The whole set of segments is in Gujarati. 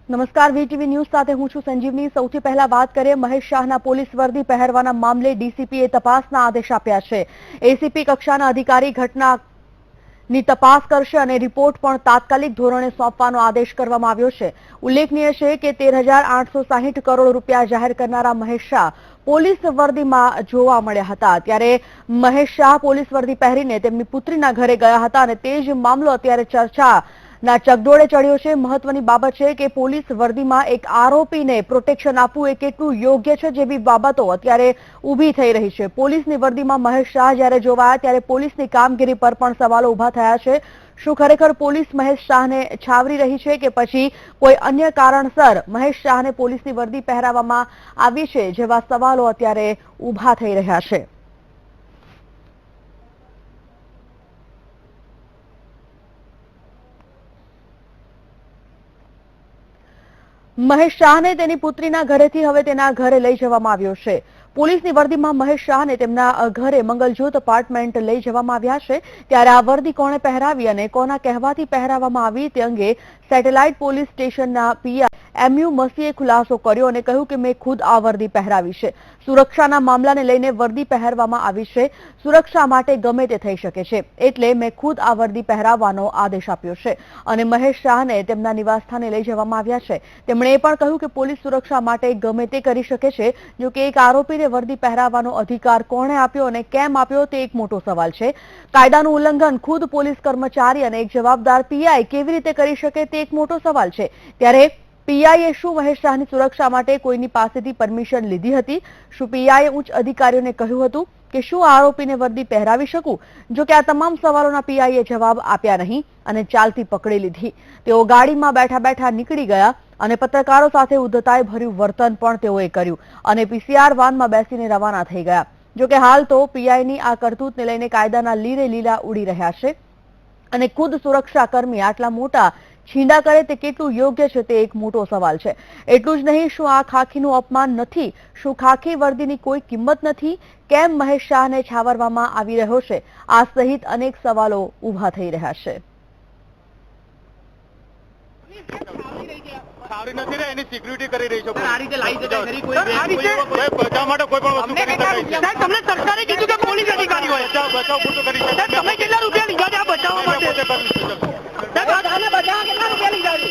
નમસ્કાર, વીટીવી ન્યૂઝ સાથે હું છું સંજીવની। સૌથી પહેલા વાત કરીએ મહેશ શાહના પોલીસ વર્દી પહેરવાના મામલે ડીસીપીએ તપાસના આદેશ આપ્યા છે। એસીપી કક્ષાના અધિકારી ઘટનાની તપાસ કરશે અને રિપોર્ટ પણ તાત્કાલિક ધોરણે સોંપવાનો આદેશ કરવામાં આવ્યો છે। ઉલ્લેખનીય છે કે 13,860 કરોડ રૂપિયા જાહેર કરનારા મહેશ શાહ પોલીસ વર્દીમાં જોવા મળ્યા હતા। ત્યારે મહેશ શાહ પોલીસ વર્દી પહેરીને તેમની પુત્રીના ઘરે ગયા હતા અને તે જ મામલો અત્યારે ચર્ચાના ચકડોળે ચડ્યો છે। મહત્વની બાબત છે કે પોલીસ વર્દીમાં એક આરોપીને પ્રોટેક્શન આપવું એ કેટલું યોગ્ય છે જેવી બાબતો અત્યારે ઊભી થઈ રહી છે। પોલીસની વર્દીમાં મહેશ શાહ જ્યારે જોવાયા ત્યારે પોલીસની કામગીરી પર પણ સવાલો ઊભા થયા છે। શું ખરેખર પોલીસ મહેશ શાહને છાવરી રહી છે કે પછી કોઈ અન્ય કારણસર મહેશ શાહને પોલીસની વર્દી પહેરાવવામાં આવી છે જેવા સવાલો અત્યારે ઊભા થઈ રહ્યા છે। મહેશ શાહને તેની પુત્રીના ઘરેથી હવે તેના ઘરે લઈ જવામાં આવ્યો છે। પોલીસની વર્દીમાં મહેશ શાહને તેમના ઘરે મંગલજ્યોત અપાર્ટમેન્ટ લઈ જવામાં આવ્યા છે। ત્યારે આ વર્દી કોણે પહેરાવી અને કોના કહેવાથી પહેરાવવામાં આવી તે અંગે સેટેલાઇટ પોલીસ સ્ટેશનના પીઆઈ એમયુ મસીએ ખુલાસો કર્યો અને કહ્યું કે મેં ખુદ આ વર્દી પહેરાવી છે। સુરક્ષાના મામલાને લઈને વર્દી પહેરવામાં આવી છે। સુરક્ષા માટે ગમે તે થઈ શકે છે એટલે મેં ખુદ આ વર્દી પહેરાવવાનો આદેશ આપ્યો છે અને મહેશ શાહને તેમના નિવાસસ્થાને લઈ જવામાં આવ્યા છે। તેમણે એ પણ કહ્યું કે પોલીસ સુરક્ષા માટે ગમે તે કરી શકે છે। જો કે એક આરોપીને વર્દી પહેરાવવાનો અધિકાર કોણે આપ્યો અને કેમ આપ્યો તે એક મોટો સવાલ છે। કાયદાનું ઉલ્લંઘન ખુદ પોલીસ કર્મચારી અને એક જવાબદાર પીઆઈ કેવી રીતે કરી શકે તે એક મોટો સવાલ છે। ત્યારે પીઆઈએ શું મહેશ શાહની સુરક્ષા માટે કોઈની પાસેથી પરમિશન લીધી હતી? શું પીઆઈએ ઉચ્ચ અધિકારીઓને કહ્યું હતું કે શું આરોપીને વર્દી પહેરાવી શકું? જો કે આ તમામ સવાલોના પીઆઈએ જવાબ આપ્યા નહીં અને ચાલતી પકડી લીધી। તેઓ ગાડીમાં બેઠા બેઠા નીકળી ગયા અને પત્રકારો સાથે ઉદ્ધતાઈ ભર્યું વર્તન પણ તેઓએ કર્યું અને પીસીઆર વાનમાં બેસીને રવાના થઈ ગયા। જો કે હાલ તો પીઆઈની આ કરતૂતને લઈને કાયદાના લીરે લીલા ઉડી રહ્યા છે અને ખુદ સુરક્ષા કર્મી આટલા મોટા છીંડા કરે તે કેટલું યોગ્ય છે તે એક મોટો સવાલ છે। એટલું જ નહીં, શું આ ખાખીનું અપમાન નથી? શું ખાખી વર્દીની કોઈ કિંમત નથી? કેમ મહેશ શાહને છાવરવામાં આવી રહ્યો છે? આ સહિત અનેક સવાલો ઊભા થઈ રહ્યા છે। સારી નથી રે, એની સિક્યુરિટી કરી રહી છે। આ રીતે લાઈ જતા ખરી કોઈ બચાવ માટે કોઈ પણ વસ્તુ કરી શકાય છે। સાહેબ, તમને સરકારે કીધું કે પોલીસ અધિકારી હોય બચાવ પૂરતું કરી શકે। તમે કેટલા રૂપિયા લીધા છે આ બચાવવા માટે? સાહેબ, આને બચાવવા કેટલા રૂપિયા લીધા છે?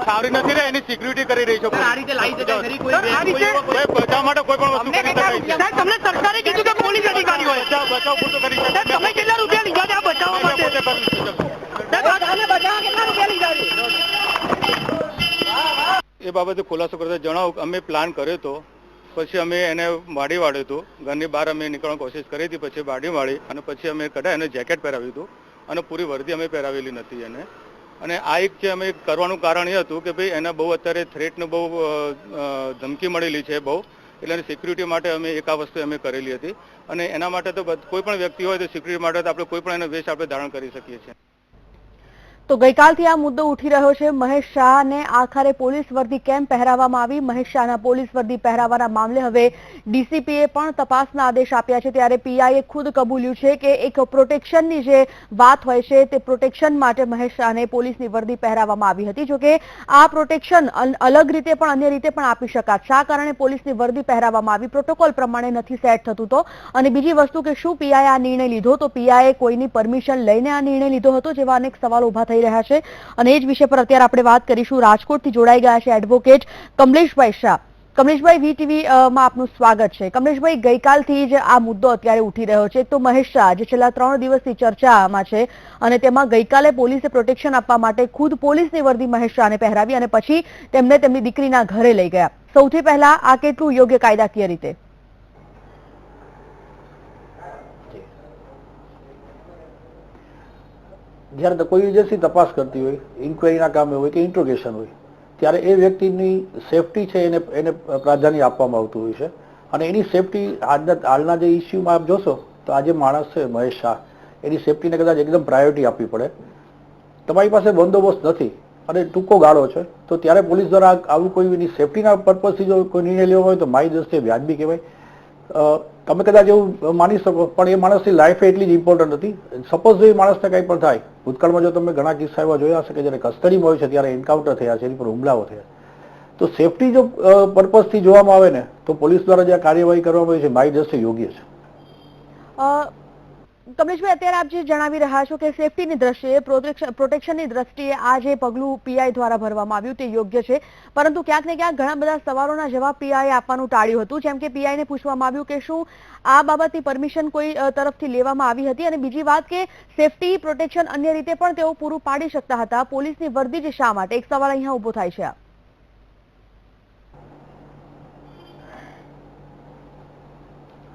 સારી નથી રે, એની સિક્યુરિટી કરી રહી છે। આ રીતે લાઈ જતા ખરી કોઈ બચાવ માટે કોઈ પણ વસ્તુ કરી શકાય છે। સાહેબ, તમને સરકારે કીધું કે પોલીસ અધિકારી હોય બચાવ પૂરતું કરી શકે। તમે કેટલા રૂપિયા લીધા છે આ બચાવવા માટે? એ બાબતે ખુલાસો કરતા જણાવો, અમે પ્લાન કર્યો હતો, પછી અમે એને વાડી વાળ્યું હતું, ઘરની બહાર અમે નીકળવાની કોશિશ કરી હતી, પછી વાડી વાળી અને પછી અમે કઢાય એને જેકેટ પહેરાવ્યું હતું અને પૂરી વર્દી અમે પહેરાવેલી નથી એને। અને આ એક છે અમે કરવાનું કારણ એ હતું કે ભાઈ એને બહુ અત્યારે થ્રેટને બહુ ધમકી મળેલી છે બહુ, એટલે એની સિક્યુરિટી માટે અમે એક આ વસ્તુ અમે કરેલી હતી અને એના માટે તો કોઈ પણ વ્યક્તિ હોય તો સિક્યુરિટી માટે તો આપણે કોઈ પણ એનો વેશ આપણે ધારણ કરી શકીએ છીએ। તો ગઈકાલથી આ મુદ્દો ઉઠી રહ્યો છે। મહેશ શાહને આખરે પોલીસ વર્દી કેમ પહેરાવવામાં આવી? મહેશ શાહના પોલીસ વર્દી પહેરાવવાના મામલે હવે ડીસીપીએ પણ તપાસના આદેશ આપ્યા છે। ત્યારે પીઆઈએ ખુદ કબૂલ્યું છે કે એક પ્રોટેક્શનની જે વાત હોય છે તે પ્રોટેક્શન માટે મહેશ શાહને પોલીસની વર્દી પહેરાવવામાં આવી હતી। જોકે આ પ્રોટેક્શન અલગ રીતે પણ અન્ય રીતે પણ આપી શકાય। શા કારણે પોલીસની વર્દી પહેરાવવામાં આવી? પ્રોટોકોલ પ્રમાણે નથી સેટ થતું તો? અને બીજી વસ્તુ કે શું પીઆઈએ આ નિર્ણય લીધો તો પીઆઈએ કોઈની પરમિશન લઈને આ નિર્ણય લીધો હતો જેવા અનેક સવાલો ઊભા થઈ રહ્યા છે અને એ જ વિષય પર અત્યારે આપણે વાત કરીશું। રાજકોટથી જોડાઈ ગયા છે એડવોકેટ કમલેશભાઈ શાહ। કમલેશભાઈ, વીટીવી માં આપનું સ્વાગત છે। કમલેશભાઈ, ગઈકાલથી જ આ મુદ્દો અત્યારે ઉઠી રહ્યો છે। તો મહેશ શાહ જે છેલ્લા 3 દિવસથી ચર્ચામાં છે અને તેમાં ગઈકાલે પોલીસે પ્રોટેક્શન આપવા માટે ખુદ પોલીસની વર્દી મહેશ શાહને પહેરાવી અને પછી તેમને તેમની દીકરીના ઘરે લઈ ગયા। સૌથી પહેલા આ કેટલું યોગ્ય કાયદાકીય રીતે? જ્યારે કોઈ એજન્સી તપાસ કરતી હોય, ઇન્ક્વાયરીના કામે હોય કે ઇન્ટ્રોગેશન હોય, ત્યારે એ વ્યક્તિની સેફટી છે એને પ્રાધાન્ય આપવામાં આવતું હોય છે અને એની સેફટી હાલના જે ઇસ્યુમાં આપ જોશો તો આજે માણસ છે મહેશ શાહ, એની સેફટીને કદાચ એકદમ પ્રાયોરિટી આપવી પડે। તમારી પાસે બંદોબસ્ત નથી અને ટૂંકો ગાળો છે તો ત્યારે પોલીસ દ્વારા આવું કોઈ એની સેફટીના પર્પઝથી જો કોઈ નિર્ણય લેવો હોય તો મારી દ્રષ્ટિએ વ્યાજબી કહેવાય। તમે કદાચ એવું માની શકો, પણ એ માણસની લાઈફ એટલી જ ઇમ્પોર્ટન્ટ હતી. સપોઝ જો એ માણસને કંઈ પણ થાય, ભૂતકાળમાં જો તમે ઘણા કિસ્સા એવા જોયા હશે કે જ્યારે કસ્ટડીમાં હોય છે ત્યારે એન્કાઉન્ટર થયા છે, એની પર હુમલાઓ થયા, તો સેફટી જો પર્પઝથી જોવામાં આવે ને તો પોલીસ દ્વારા જે આ કાર્યવાહી કરવામાં આવી છે મારી દ્રષ્ટિએ યોગ્ય છે. કમલેશભાઈ, અત્યારે આપ જે જણાવી રહ્યા છો કે સેફટીની દ્રષ્ટિએ, પ્રોટેક્શનની દ્રષ્ટિએ આ જે પગલું પીઆઈ દ્વારા ભરવામાં આવ્યું તે યોગ્ય છે, પરંતુ ક્યાંક ને ક્યાંક ઘણા બધા સવાલોના જવાબ પીઆઈ આપવાનું ટાળ્યું હતું. જેમ કે પીઆઈને પૂછવામાં આવ્યું કે શું આ બાબતની પરમિશન કોઈ તરફથી લેવામાં આવી હતી, અને બીજી વાત કે સેફટી પ્રોટેક્શન અન્ય રીતે પણ તેઓ પૂરું પાડી શકતા હતા, પોલીસની વર્દી જ શા માટે? એક સવાલ અહીંયા ઉભો થાય છે.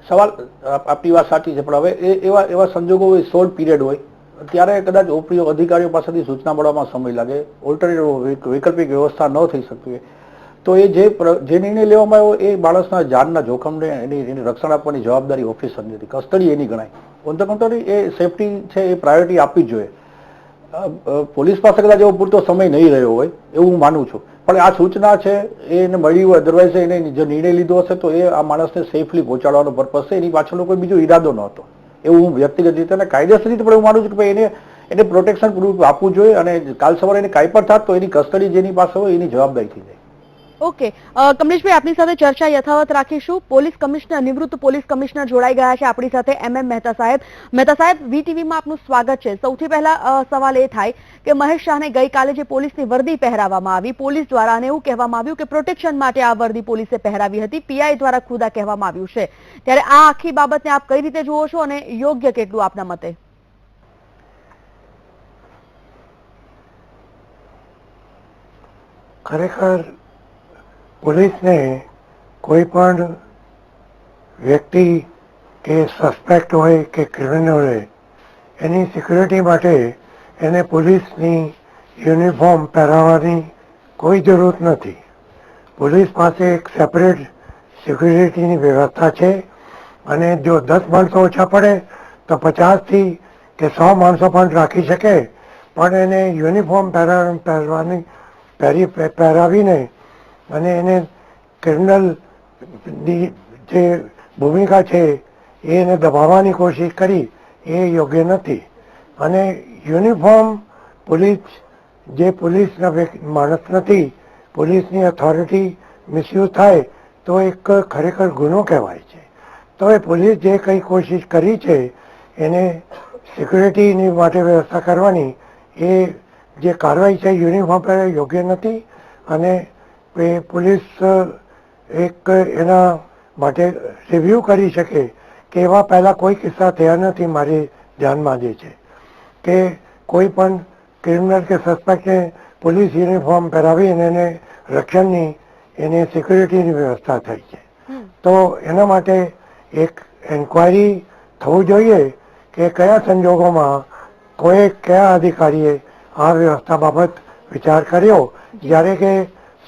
સવાલ આપની વાત સાચી છે, પણ હવે એવા સંજોગો હોય, શોર્ટ પીરિયડ હોય, ત્યારે કદાચ ઓપીઓ અધિકારીઓ પાસેથી સૂચના મળવામાં સમય લાગે, ઓલ્ટરનેટિવ વૈકલ્પિક વ્યવસ્થા ન થઈ શકતી હોય, તો એ જે નિર્ણય લેવામાં આવ્યો એ માણસના જાનના જોખમને એને રક્ષણ આપવાની જવાબદારી ઓફિસરની હતી, કસ્ટડી એની ગણાય. On the country A safety છે એ પ્રાયોરિટી આપવી જ જોઈએ. પોલીસ પાસે કદાચ એવો પૂરતો સમય નહીં રહ્યો હોય એવું હું માનું છું, પણ આ સૂચના છે એને મળી હોય, અધરવાઇઝ એને જો નિર્ણય લીધો હશે તો એ આ માણસને સેફલી પહોંચાડવાનો પર્પઝ છે, એની પાછળનો કોઈ બીજો ઈરાદો ન હતો એવું હું વ્યક્તિગત રીતે અને કાયદેસર રીતે પણ એવું માનું છું કે ભાઈ એને પ્રોટેક્શન પૂરું આપવું જોઈએ, અને કાલ સવારે એને કાંઈ પણ થાત તો એની કસ્ટડી જેની પાસે હોય એની જવાબદારી થઈ જાય. ઓકે, કમલેશભાઈ, આપની સાથે ચર્ચા યથાવત રાખીશું. પોલીસ કમિશનર, નિવૃત્ત પોલીસ કમિશનર જોડાઈ ગયા છે આપણી સાથે, MM મહેતા સાહેબ. મહેતા સાહેબ, VTVમાં આપનું સ્વાગત છે. સૌથી પહેલા સવાલ એ થાય કે મહેશ શાહને ગઈકાલે જે પોલીસની વર્દી પહેરાવવામાં આવી પોલીસ દ્વારા, અને એવું કહેવામાં આવ્યું કે પ્રોટેક્શન માટે આ વર્દી પોલીસે પહેરાવી હતી, પીઆઈ દ્વારા ખુદ આ કહેવામાં આવ્યું છે, ત્યારે આ આખી બાબતને આપ કઈ રીતે જુઓ છો અને યોગ્ય કેટલું આપના મતે? ખરેખર પોલીસને કોઈ પણ વ્યક્તિ કે સસ્પેક્ટ હોય કે ક્રિમિનલ હોય એની સિક્યુરિટી માટે એને પોલીસની યુનિફોર્મ પહેરાવવાની કોઈ જરૂર નથી. પોલીસ પાસે એક સેપરેટ સિક્યુરિટીની વ્યવસ્થા છે, અને જો 10 માણસો ઓછા પડે તો 50થી કે 100 માણસો પણ રાખી શકે, પણ એને યુનિફોર્મ પહેરાવીને અને એને ક્રિમિનલની જે ભૂમિકા છે એને દબાવવાની કોશિશ કરી એ યોગ્ય નથી. અને યુનિફોર્મ પોલીસ જે પોલીસના માણસ નથી, પોલીસની ઓથોરિટી મિસયુઝ થાય તો એક ખરેખર ગુનો કહેવાય છે. તો એ પોલીસ જે કંઈ કોશિશ કરી છે એને સિક્યુરિટીની માટે વ્યવસ્થા કરવાની, એ જે કાર્યવાહી છે યુનિફોર્મ પર યોગ્ય નથી, અને એ પોલીસ એક એના માટે રિવ્યૂ કરી શકે કે એવા પહેલાં કોઈ કિસ્સા થયા નથી મારી ધ્યાનમાં જે છે કે કોઈ પણ ક્રિમિનલ કે સસ્પેક્ટને પોલીસ યુનિફોર્મ પહેરાવી અને એને રક્ષણની, એને સિક્યુરિટીની વ્યવસ્થા થઈ છે. તો એના માટે એક એન્ક્વાયરી થવું જોઈએ કે કયા સંજોગોમાં કયા અધિકારીએ આ વ્યવસ્થા બાબત વિચાર કર્યો, જ્યારે કે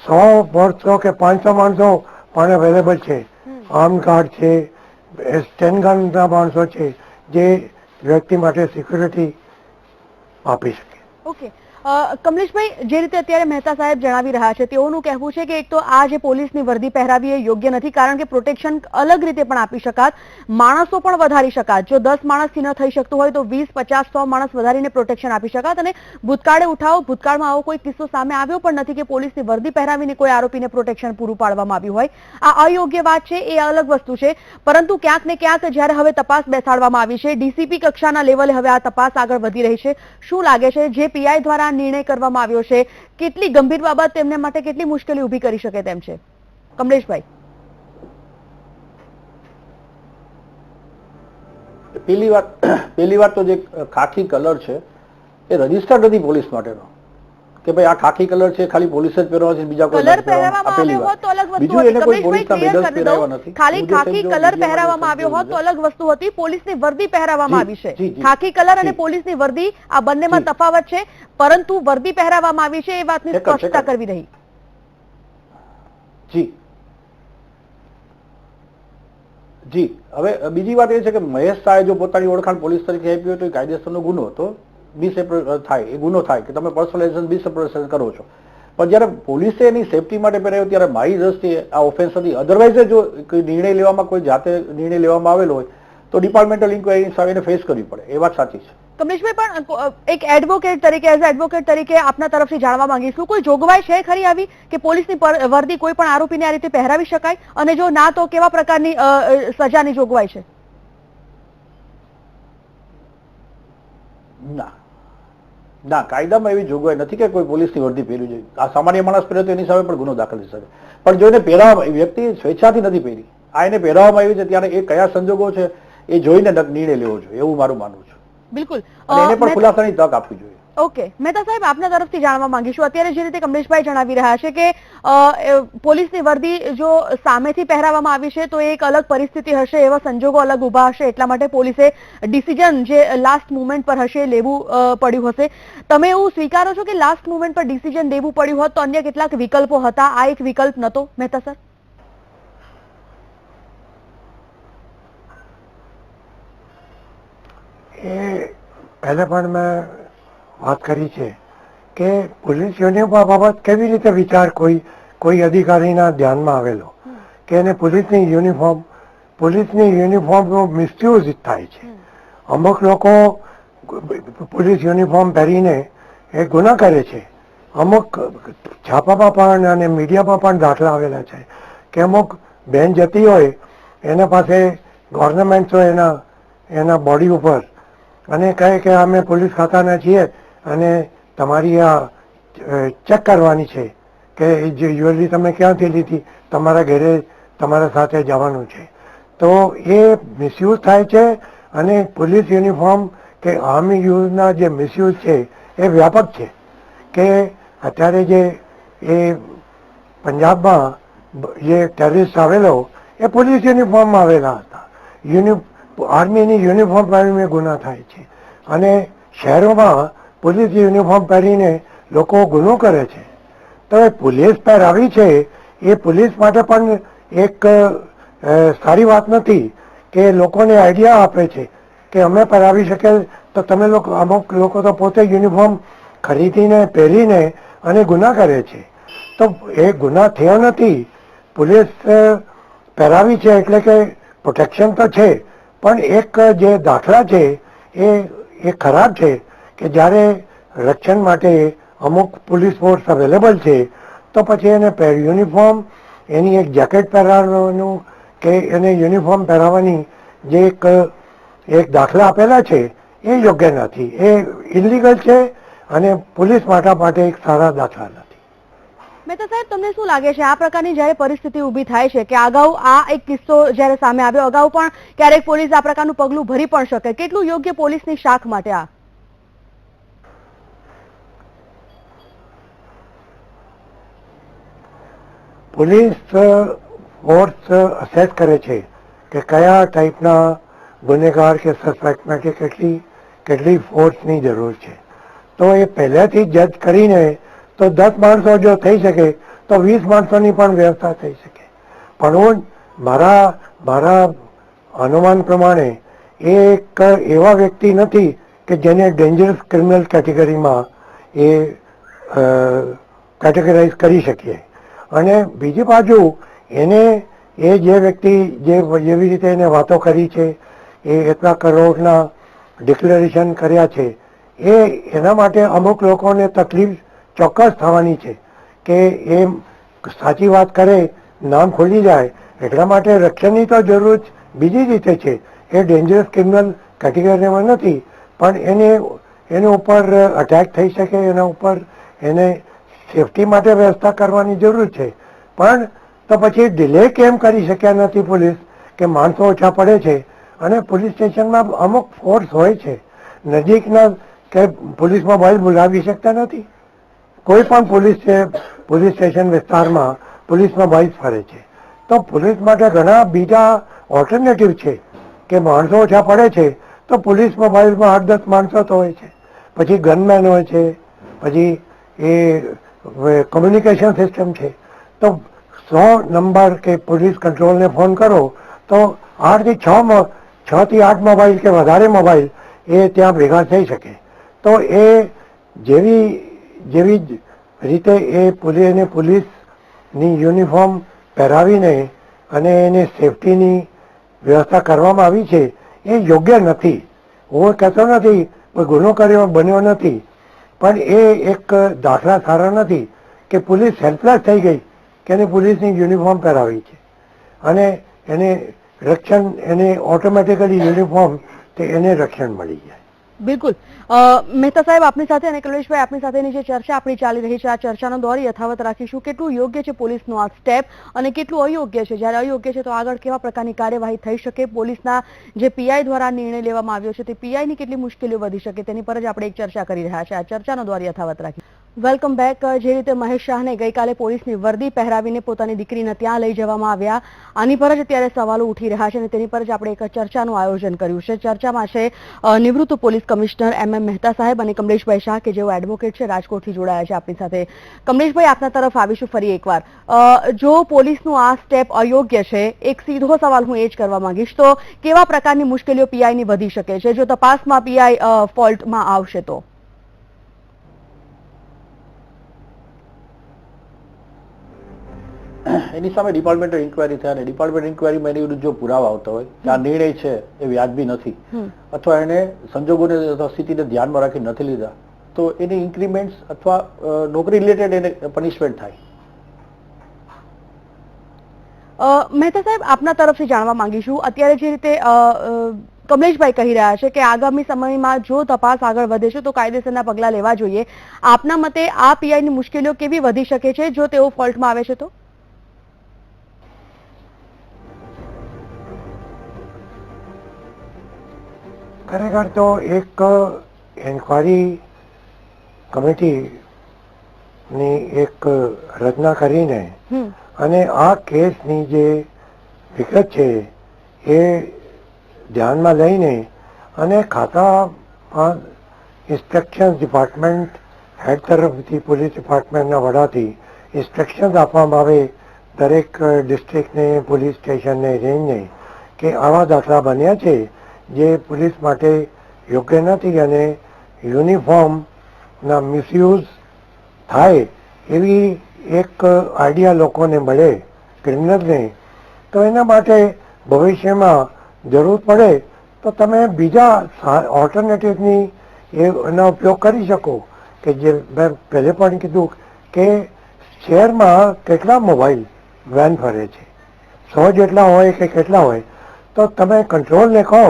100, 150 કે 500 માણસો પણ અવેલેબલ છે, આર્મ ગાર્ડ છે, સ્ટેનગનના માણસો છે જે વ્યક્તિ માટે સિક્યુરિટી આપી શકે. ઓકે, કમલેશભાઈ, જે રીતે અત્યારે મહેતા સાહેબ જણાવી રહ્યા છે તેઓનું કહેવું છે કે એક તો આ જે પોલીસની વર્દી પહેરાવી એ યોગ્ય નથી, કારણ કે પ્રોટેક્શન અલગ રીતે પણ આપી શકાત, માણસો પણ વધારી શકાત. જો 10 માણસથી ન થઈ શકતું હોય તો 20, 50, 100 માણસ વધારીને પ્રોટેક્શન આપી શકાત. અને ભૂતકાળમાં આવો કોઈ કિસ્સો સામે આવ્યો પણ નથી કે પોલીસની વર્દી પહેરાવીને કોઈ આરોપીને પ્રોટેક્શન પૂરું પાડવામાં આવ્યું હોય. આ અયોગ્ય વાત છે, એ અલગ વસ્તુ છે, પરંતુ ક્યાંક ને ક્યાંક જ્યારે હવે તપાસ બેસાડવામાં આવી છે, DCP કક્ષાના લેવલે હવે આ તપાસ આગળ વધી રહી છે, શું લાગે છે જે પીઆઈ દ્વારા નિર્ણય કરવામાં આવ્યો છે કેટલી ગંભીર બાબત તેમને માટે કેટલી મુશ્કેલી ઊભી કરી શકે તેમ છે? કમલેશભાઈ, પહેલી વાત તો જે ખાખી કલર છે એ રજીસ્ટર્ડ નથી પોલીસ માટેનો, કે ભાઈ આ ખાખી કલર છે ખાલી પોલીસ જ પહેરવાનો છે, બીજા કોઈ કલર પહેરાવવામાં આવ્યો હોત તો અલગ વસ્તુ હતી. કમલેશભાઈ, ક્લિયર કરી દઉં, ખાલી ખાખી કલર પહેરાવવામાં આવ્યો હોત તો અલગ વસ્તુ હતી, પોલીસની વર્દી પહેરાવવામાં આવી છે. ખાખી કલર અને પોલીસની વર્દી આ બંનેમાં તફાવત છે, પરંતુ વર્દી પહેરાવવામાં આવી છે એ વાતની સ્પષ્ટતા કરવી રહી. જી, હવે બીજી વાત એ છે કે મહેશ શાહે જો પોતાની ઓળખાણ પોલીસ તરીકે આપી હોય તો એ કાયદેસરનો ગુનો હતો, મિસએપ્રોપ્રિએશન થાય, એ ગુનો થાય કે તમે પર્સનલાઇઝેશન મિસએપ્રોપ્રિએશન કરો છો. પણ જ્યારે પોલીસે એની સેફટી માટે પહેરાવ્યો ત્યારે મારી દ્રષ્ટિએ આ ઓફેન્સ હતી. અધરવાઇઝ જો કોઈ નિર્ણય લેવામાં કોઈ જાતે નિર્ણય લેવામાં આવેલો હોય તો ડિપાર્ટમેન્ટલ ઇન્ક્વાયરી સામે ફેસ કરવી પડે. એ વાત સાચી છે. કમલેશભાઈ, પણ એક એડવોકેટ તરીકે એઝ એડવોકેટ તરીકે આપના તરફથી જાણવા માંગીશું, કોઈ જોગવાઈ છે ખરી આવી કે પોલીસની વર્દી કોઈ પણ આરોપીને આ રીતે પહેરાવી શકાય, અને જો ના તો કેવા પ્રકારની સજાની જોગવાઈ છે? ના, કાયદામાં એવી જોગવાઈ નથી કે કોઈ પોલીસની વર્દી પહેરવી જોઈએ. આ સામાન્ય માણસ પહેરે તો એની સામે પણ ગુનો દાખલ થઈ શકે. પણ જો એને પહેરાવવામાં, વ્યક્તિ સ્વેચ્છાથી નથી પહેરી, આ એને પહેરાવવામાં આવી છે, ત્યારે એ કયા સંજોગો છે એ જોઈને નિર્ણય લેવો જોઈએ, એવું મારું માનવું છે. બિલકુલ, એને પણ ખુલાસાની તક આપવી જોઈએ. ઓકે, મહેતા સાહેબ, આપના તરફથી જાણવા માંગીશું, અત્યારે જે રીતે કમલેશભાઈ જણાવી રહ્યા છે કે પોલીસની વર્દી જો સામેથી પહેરાવવામાં આવી છે તો એક અલગ પરિસ્થિતિ હશે, એવા સંજોગો અલગ ઉભા હશે, એટલા માટે પોલીસે ડિસિઝન જે લાસ્ટ મુવમેન્ટ પર હશે લેવું પડ્યું હશે. તમે એવું સ્વીકારો છો કે લાસ્ટ મુવમેન્ટ પર ડિસિઝન લેવું પડ્યું હોત તો અન્ય કેટલાક વિકલ્પો હતા, આ એક વિકલ્પ નતો, મહેતા સર? એ પહેલા પણ મેં વાત કરી છે કે પોલીસ યુનિફોર્મ બાબત કેવી રીતે વિચાર કોઈ અધિકારીના ધ્યાનમાં આવેલો કે એને પોલીસની યુનિફોર્મનો મિસયુઝ થાય છે. અમુક લોકો પોલીસ યુનિફોર્મ પહેરીને એ ગુના કરે છે. અમુક છાપામાં પણ અને મીડિયામાં પણ દાખલા આવેલા છે કે અમુક બેન જતી હોય, એના પાસે ગવર્નમેન્ટ હોય એના બોડી ઉપર, અને કહે કે અમે પોલીસ ખાતાના છીએ અને તમારી આ ચેક કરવાની છે કે જે જ્વેલરી તમે ક્યાંથી લીધી, તમારા ઘરે તમારા સાથે જવાનું છે. તો એ મિસયુઝ થાય છે. અને પોલીસ યુનિફોર્મ કે આર્મી યુઝના જે મિસયુઝ છે એ વ્યાપક છે. કે અત્યારે જે એ પંજાબમાં જે ટેરરિસ્ટ આવેલો એ પોલીસ યુનિફોર્મમાં આવેલા હતા. આર્મીની યુનિફોર્મ પહેરીને ગુના થાય છે. અને શહેરોમાં પોલીસ યુનિફોર્મ પહેરીને લોકો ગુનો કરે છે. તો એ પોલીસ પહેરાવી છે એ પોલીસ માટે પણ એક સારી વાત નથી કે લોકોને આઈડિયા આપે છે કે અમે પહેરાવી શકીએ તો તમે લોકો, અમુક લોકો તો પોતે યુનિફોર્મ ખરીદીને પહેરીને અને ગુના કરે છે. તો એ ગુના થયો નથી. પોલીસ પહેરાવી છે એટલે કે પ્રોટેક્શન તો છે, પણ એક જે દાખલા છે એ ખરાબ છે કે જ્યારે રક્ષણ માટે અમુક પોલીસ ફોર્સ અવેલેબલ છે તો પછી એને યુનિફોર્મ, એની એક જેકેટ પહેરાવવાનું કે એને યુનિફોર્મ પહેરાવવાની જે એક દાખલા આપેલા છે એ યોગ્ય નથી. એ ઇલીગલ છે અને પોલીસ માટે એક સારા દાખલા નથી. મહેતા સાહેબ, તમને શું લાગે છે આ પ્રકારની જ્યારે પરિસ્થિતિ ઊભી થાય છે કે અગાઉ આ એક કિસ્સો જ્યારે સામે આવ્યો, અગાઉ પણ ક્યારેક પોલીસ આ પ્રકારનું પગલું ભરી પણ શકે, કેટલું યોગ્ય પોલીસની શાખ માટે આ? પોલીસ ફોર્સ અસેસ કરે છે કે કયા ટાઈપના ગુનેગાર કે સસ્પેક્ટ માટે કેટલી ફોર્સની જરૂર છે. તો એ પહેલેથી જજ કરીને તો 10 માણસો જો થઈ શકે તો 20 માણસોની પણ વ્યવસ્થા થઈ શકે. પણ હું મારા અનુમાન પ્રમાણે એ એક એવા વ્યક્તિ નથી કે જેને ડેન્જરસ ક્રિમિનલ કેટેગરીમાં એ કેટેગરાઇઝ કરી શકીએ. અને બીજી બાજુ એને એ જે વ્યક્તિ જેવી રીતે એને વાતો કરી છે, એ એટલા કરોડના ડિક્લેરેશન કર્યા છે, એના માટે અમુક લોકોને તકલીફ ચોક્કસ થવાની છે કે એ સાચી વાત કરે, નામ ખોલી જાય. એટલા માટે રક્ષણની તો જરૂર બીજી રીતે છે. એ ડેન્જરસ ક્રિમિનલ કેટેગરીમાં નથી, પણ એના ઉપર અટેક થઈ શકે, એના ઉપર એને સેફટી માટે વ્યવસ્થા કરવાની જરૂર છે. પણ તો પછી ડિલે કેમ કરી શક્યા નથી પોલીસ કે માણસો ઓછા પડે છે અને પોલીસ સ્ટેશનમાં અમુક ફોર્સ હોય છે, નજીકના કે પોલીસ મોબાઈલ બોલાવી શકતા નથી. કોઈ પણ પોલીસ સ્ટેશન વિસ્તારમાં પોલીસ મોબાઈલ ફરે છે. તો પોલીસ માટે ઘણા બીજા ઓલ્ટરનેટિવ છે કે માણસો ઓછા પડે છે તો પોલીસ મોબાઈલમાં 8-10 માણસો તો હોય છે, પછી ગનમેન હોય છે, પછી એ કોમ્યુનિકેશન સિસ્ટમ છે. તો 100 નંબર કે પોલીસ કંટ્રોલને ફોન કરો તો 6 થી 8 મોબાઈલ કે વધારે મોબાઈલ એ ત્યાં ભેગા થઈ શકે. તો એ જેવી રીતે એ પોલીસની યુનિફોર્મ પહેરાવીને અને એને સેફટીની વ્યવસ્થા કરવામાં આવી છે એ યોગ્ય નથી. હું કહેતો નથી કોઈ ગુનો કર્યો બન્યો નથી, પણ એ એક દાખલા સારા નથી કે પોલીસ હેલ્પલેસ થઈ ગઈ કે એને પોલીસની યુનિફોર્મ પહેરાવી છે અને એને રક્ષણ, એને ઓટોમેટિકલી યુનિફોર્મ તે એને રક્ષણ મળી જાય. બિલકુલ. મહેતા સાહેબ આપની સાથે અને કલ્લેશભાઈ આપની સાથેની જે ચર્ચા આપણી ચાલી રહી છે, આ ચર્ચાનો દોર યથાવત રાખીશું. કેટલું યોગ્ય છે પોલીસનું આ સ્ટેપ અને કેટલું અયોગ્ય છે? જ્યારે અયોગ્ય છે તો આગળ કેવા પ્રકારની કાર્યવાહી થઈ શકે? પોલીસના જે પીઆઈ દ્વારા નિર્ણય લેવામાં આવ્યો છે તે પીઆઈની કેટલી મુશ્કેલીઓ વધી શકે તેની પર જ આપણે એક ચર્ચા કરી રહ્યા છે. આ ચર્ચાનો દોર યથાવત રાખી. Welcome back. જે રીતે મહેશ શાહને ગઈકાલે પોલીસની વર્દી પહેરાવીને પોતાની દીકરીને ત્યાં લઈ જવામાં આવ્યા, આની પર જ અત્યારે સવાલો ઉઠી રહ્યા છે અને તેની પર જ આપણે એક ચર્ચાનું આયોજન કર્યું છે. ચર્ચામાં છે નિવૃત્ત પોલીસ કમિશનર MM મહેતા સાહેબ અને કમલેશભાઈ શાહ કે જેઓ એડવોકેટ છે, રાજકોટથી જોડાયા છે આપણી સાથે. કમલેશભાઈ, આપના તરફ આવીશું ફરી એકવાર. જો પોલીસનું આ સ્ટેપ અયોગ્ય છે, એક સીધો સવાલ હું એ જ કરવા માંગીશ, તો કેવા પ્રકારની મુશ્કેલીઓ પીઆઈની વધી શકે છે જો તપાસમાં પીઆઈ ફોલ્ટમાં આવશે તો? એની સામે ડિપાર્ટમેન્ટલ ઇન્કવાયરી થાય અને ડિપાર્ટમેન્ટ ઇન્કવાયરીમાં એની વિરુદ્ધ જો પુરાવા આવતા હોય કે આ નિર્ણય છે એ વ્યાજબી નથી અથવા એને સંજોગોને અથવા સ્થિતિને ધ્યાનમાં રાખી નથી લીધા, તો એની ઇન્ક્રીમેન્ટ્સ અથવા નોકરી રિલેટેડ એને પનિશમેન્ટ થાય. મહેતા સાહેબ, આપના તરફથી જાણવા માંગીશું, અત્યારે જે રીતે કમલેશભાઈ કહી રહ્યા છે કે આગામી સમયમાં જો તપાસ આગળ વધે છે તો કાયદેસરના પગલાં લેવા જોઈએ, આપના મતે આ પીઆઈની મુશ્કેલીઓ કેવી વધી શકે છે જો તેઓ ફોલ્ટમાં આવે છે તો? ખરેખર તો એક એન્ક્વાયરી કમિટીની એક રચના કરીને અને આ કેસની જે વિગત છે એ ધ્યાનમાં લઈને અને ખાતામાં ઇન્સ્ટ્રક્શન ડિપાર્ટમેન્ટ હેડ તરફથી પોલીસ ડિપાર્ટમેન્ટના વડાથી ઇન્સ્ટ્રક્શન્સ આપવામાં આવે દરેક ડિસ્ટ્રિક્ટને, પોલીસ સ્ટેશનને, રેન્જને કે આવા દાખલા બન્યા છે જે પોલીસ માટે યોગ્ય નથી અને યુનિફોર્મના મિસયુઝ થાય એવી એક આઈડિયા લોકોને મળે, ક્રિમિનલને, તો એના માટે ભવિષ્યમાં જરૂર પડે તો તમે બીજા ઓલ્ટરનેટિવની એનો ઉપયોગ કરી શકો. કે જે મેં પહેલે પણ કીધું કે શહેરમાં કેટલા મોબાઈલ વેન ફરે છે, 100 જેટલા હોય કે કેટલા હોય, તો તમે કંટ્રોલને કહો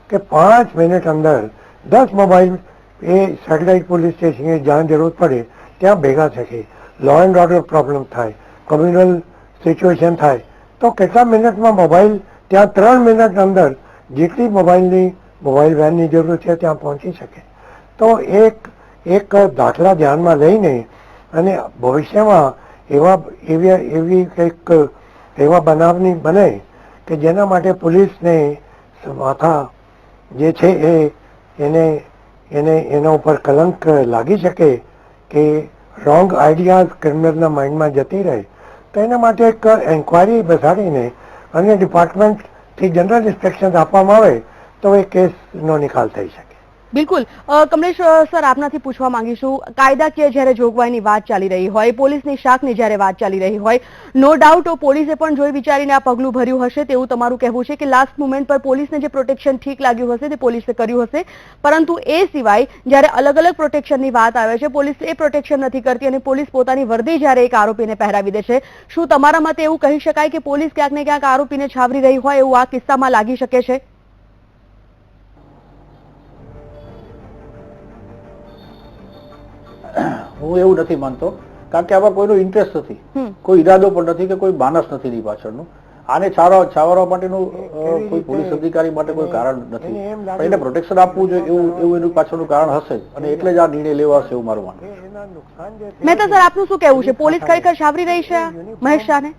કે 5 મિનિટ અંદર 10 મોબાઈલ એ સેટેલાઇટ પોલીસ સ્ટેશને જ્યાં જરૂર પડે ત્યાં ભેગા થશે. લો એન્ડ ઓર્ડર પ્રોબ્લેમ થાય, કમ્યુનલ સિચ્યુએશન થાય, તો કેટલા મિનિટમાં મોબાઈલ ત્યાં 3 મિનિટ અંદર જેટલી મોબાઈલ વેનની જરૂર છે ત્યાં પહોંચી શકે. તો એક દાખલા ધ્યાનમાં લઈને અને ભવિષ્યમાં એવી કંઈક એવા બનાવની બને કે જેના માટે પોલીસને માથા જે છે એના ઉપર કલંક લાગી શકે કે રોંગ આઈડિયાઝ ક્રિમિનલના માઇન્ડમાં જતી રહે, તો એના માટે એક એન્ક્વાયરી બેસાડીને અને ડિપાર્ટમેન્ટથી જનરલ ઇન્સ્ટ્રક્શન આપવામાં આવે તો એ કેસનો નિકાલ થઈ શકે. બિલકુલ. કમલેશ સર, આપનાથી પૂછવા માંગીશું, કાયદાકીય જ્યારે જોગવાઈની વાત ચાલી રહી હોય, પોલીસની શાખની જ્યારે વાત ચાલી રહી હોય, નો ડાઉટ પોલીસે પણ જોઈ વિચારીને આ પગલું ભર્યું હશે તેવું તમારું કહેવું છે કે લાસ્ટ મુમેન્ટ પર પોલીસને જે પ્રોટેક્શન ઠીક લાગ્યું હશે તે પોલીસે કર્યું હશે, પરંતુ એ સિવાય જ્યારે અલગ અલગ પ્રોટેક્શનની વાત આવે છે પોલીસ એ પ્રોટેક્શન નથી કરતી અને પોલીસ પોતાની વર્દી જ્યારે એક આરોપીને પહેરાવી દે છે, શું તમારા મતે એવું કહી શકાય કે પોલીસ ક્યાંક ને ક્યાંક આરોપીને છાવરી રહી હોય એવું આ કિસ્સામાં લાગી શકે છે? હું એવું નથી માનતો, કારણ કે આમાં કોઈનો ઇન્ટરેસ્ટ નથી, કોઈ ઈરાદો પણ નથી કે કોઈ માનસ નથી ની પાછળનું. આને છાવરવા માટેનું કોઈ પોલીસ અધિકારી માટે કોઈ કારણ નથી, પણ એને પ્રોટેક્શન આપવું જોઈએ એવું એનું પાછળનું કારણ હશે અને એટલે જ આ નિર્ણય લેવાશે એવું મારું માનવું. મહેતા સર, આપનું શું કહેવું છે? પોલીસ ખરેખર છાવરી રહી છે મહેશ શાહને?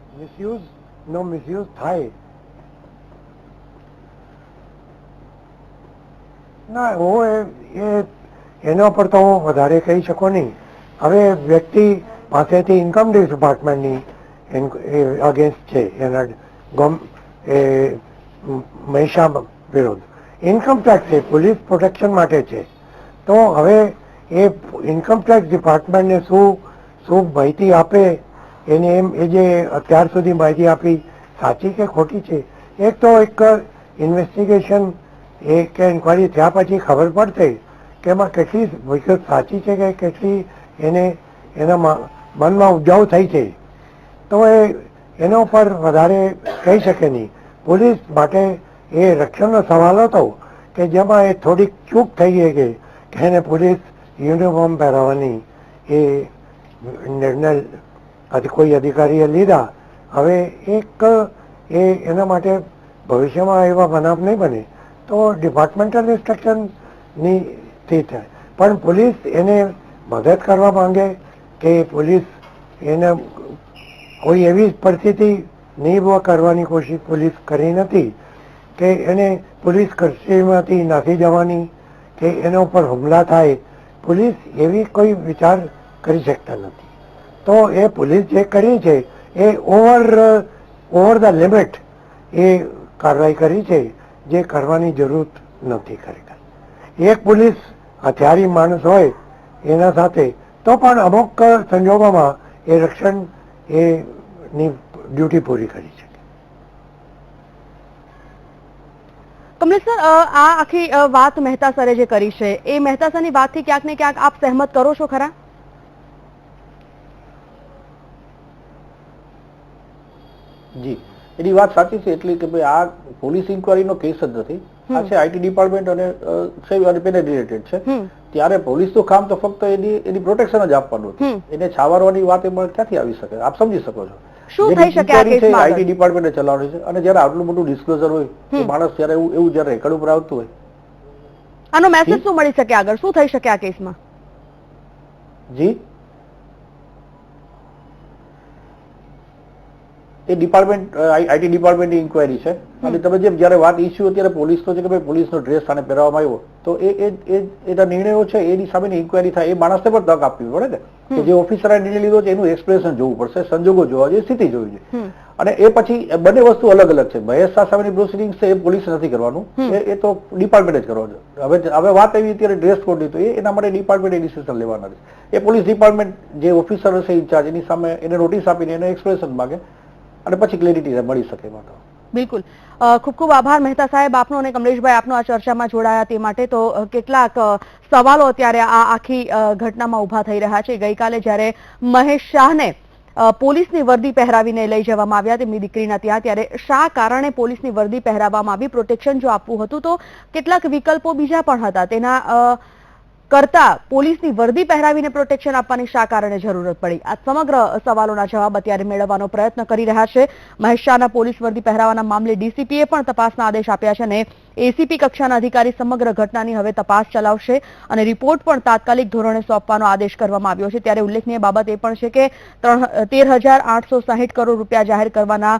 મિસયુઝ થાય ના, હું એના પર તો હું વધારે કહી શકું નહીં. હવે વ્યક્તિ પાસેથી ઇન્કમ ટેક્સ ડિપાર્ટમેન્ટની અગેન્સ્ટ છે એના મહેશા વિરુદ્ધ ઇન્કમ ટેક્સ છે, પોલીસ પ્રોટેક્શન માટે છે, તો હવે એ ઇન્કમ ટેક્સ ડિપાર્ટમેન્ટને શું શું માહિતી આપે એને એમ એ જે અત્યાર સુધી માહિતી આપી સાચી કે ખોટી છે. એક તો એક ઇન્વેસ્ટિગેશન કે ઇન્કવાયરી થયા પછી ખબર પડશે કે એમાં કેટલી વિગત સાચી છે કે કેટલી એના મનમાં ઉપજાઉ થઈ છે. તો એના ઉપર વધારે કહી શકે નહીં. પોલીસ માટે એ રક્ષણનો સવાલ હતો કે જેમાં એ થોડીક ચૂક થઈ ગઈ કે એને પોલીસ યુનિફોર્મ પહેરાવવાની એ નિર્ણય કોઈ અધિકારીએ લીધા. હવે એના માટે ભવિષ્યમાં એવા બનાવ નહીં બને તો ડિપાર્ટમેન્ટલ ઇન્સ્ટ્રક્શનની થી થાય. પણ પોલીસ એને મદદ કરવા માંગે કે પોલીસ એને કોઈ એવી પરિસ્થિતિ નહીં કરવાની કોશિશ પોલીસ કરી નથી કે એને પોલીસ કસ્ટડીમાંથી નાસી જવાની કે એના ઉપર હુમલા થાય. પોલીસ એવી કોઈ વિચાર કરી શકતા નથી. તો એ પોલીસ જે કરી છે એ ઓવર ધ લિમિટ એ કાર્યવાહી કરી છે જે કરવાની જરૂર નથી ખરેખર. એક પોલીસ હથિયારી માણસ હોય એના સાથે તો પણ અમુક સંજોગોમાં એ રક્ષણ ની ડ્યુટી પૂરી કરી છે. કમલેશ સર, આ આખી વાત મહેતા સરે જે કરી છે એ મહેતા સરની વાતથી ક્યાંક ને ક્યાંક આપ સહેમત કરો છો ખરા? જી, એની વાત સાચી છે. એટલે કે ભાઈ આ પોલીસ ઇન્કવાયરીનો કેસ જ નથી. આ છે આઈટી ડિપાર્ટમેન્ટ અને પેને રિલેટેડ છે. ત્યારે પોલીસનું કામ તો ફક્ત એની પ્રોટેક્શન જ આપવાનું હતું. એને છાવરવાની વાત એમાં ક્યાંથી આવી શકે? આપ સમજી શકો છો. શું થઈ શકે આ કેસમાં? આઈટી ડિપાર્ટમેન્ટે ચલાવવાની છે. અને જયારે આટલું મોટું ડિસ્ક્લોઝર હોય તો માણસ જયારે એવું જયારે રેકર્ડ ઉપર આવતું હોય, આનો મેસેજ શું મળી શકે આગળ? શું થઈ શકે આ કેસમાં? જી, એ ડિપાર્ટમેન્ટ આઈટી ડિપાર્ટમેન્ટની ઇન્કવાયરી છે. અને તમે જેમ જયારે વાત ઇસ્યુ અત્યારે પોલીસનો છે કે ભાઈ પોલીસનો ડ્રેસ આને પહેરવામાં આવ્યો તો એના નિર્ણયો છે એની સામેની ઇન્કવાયરી થાય. એ માણસને પણ તક આપવી પડે ને કે જે ઓફિસરે નિર્ણય લીધો છે એનું એક્સપ્રેશન જોવું પડશે, સંજોગો જોવા જોઈએ, સ્થિતિ જોવી જોઈએ. અને એ પછી બંને વસ્તુ અલગ અલગ છે. મહેશ શાહ સામેની પ્રોસિડિંગ છે એ પોલીસ નથી કરવાનું, એ તો ડિપાર્ટમેન્ટ જ કરવાનું. હવે વાત એવી અત્યારે ડ્રેસ કોડની તો એના માટે ડિપાર્ટમેન્ટે ડિસિઝન લેવાના છે. એ પોલીસ ડિપાર્ટમેન્ટ જે ઓફિસર હશે ઇન્ચાર્જ એની સામે એને નોટિસ આપીને એને એક્સપ્રેશન માંગે અને પછી ક્લેરિટી મળી શકે એમાં. તો બિલકુલ, ખૂબ ખૂબ આભાર મહેતા સાહેબ આપનો અને કમલેશભાઈ આપનો આ ચર્ચામાં જોડાયા તે માટે. તો કેટલાક સવાલો અત્યારે આ આખી ઘટનામાં ઉભા થઈ રહ્યા છે. ગઈકાલે જ્યારે મહેશ શાહને પોલીસની વર્દી પહેરાવીને લઈ જવામાં આવ્યા તેમની દીકરીના ત્યાં, ત્યારે શા કારણે પોલીસની વર્દી પહેરાવવામાં આવી? પ્રોટેક્શન જો આપવું હતું તો કેટલાક વિકલ્પો બીજા પણ હતા. તેના કરતા પોલીસની વર્દી પહેરાવીને પ્રોટેક્શન આપવાની શા કારણે જરૂરત પડી? આ સમગ્ર સવાલોના જવાબ અત્યારે મેળવવાનો પ્રયત્ન કરી રહ્યા છે. મહેશ શાહના પોલીસ વર્દી પહેરાવાના મામલે ડીસીપીએ પણ તપાસના આદેશ આપ્યા છે અને એસીપી કક્ષાના અધિકારી સમગ્ર ઘટનાની હવે તપાસ ચલાવશે અને રિપોર્ટ પણ તાત્કાલિક ધોરણે સોંપવાનો આદેશ કરવામાં આવ્યો છે. ત્યારે ઉલ્લેખનીય બાબત એ પણ છે કે 13,860 કરોડ રૂપિયા જાહેર કરવાના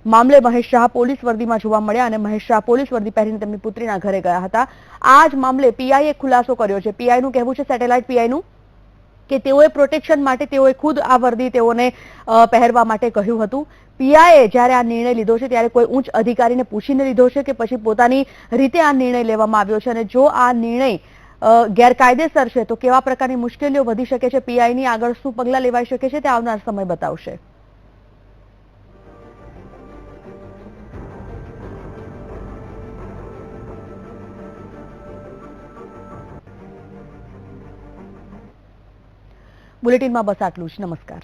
મામલે મહેશ શાહ પોલીસ વર્દીમાં જોવા મળ્યા અને મહેશ શાહ પોલીસ વર્દી પહેરીને તેમની પુત્રીના ઘરે ગયા હતા. આ જ મામલે પીઆઈએ ખુલાસો કર્યો છે. પીઆઈનું કહેવું છે, સેટેલાઇટ પીઆઈનું, કે તેઓએ પ્રોટેક્શન માટે તેઓએ ખુદ આ વર્દી તેઓને પહેરવા માટે કહ્યું હતું. પીઆઈએ જ્યારે આ નિર્ણય લીધો છે ત્યારે કોઈ ઉચ્ચ અધિકારીને પૂછીને લીધો છે કે પછી પોતાની રીતે આ નિર્ણય લેવામાં આવ્યો છે? અને જો આ નિર્ણય ગેરકાયદેસર છે તો કેવા પ્રકારની મુશ્કેલીઓ વધી શકે છે? પીઆઈની આગળ શું પગલાં લેવાઈ શકે છે તે આવનાર સમય બતાવશે. બુલેટિનમાં બસ આટલું જ. નમસ્કાર.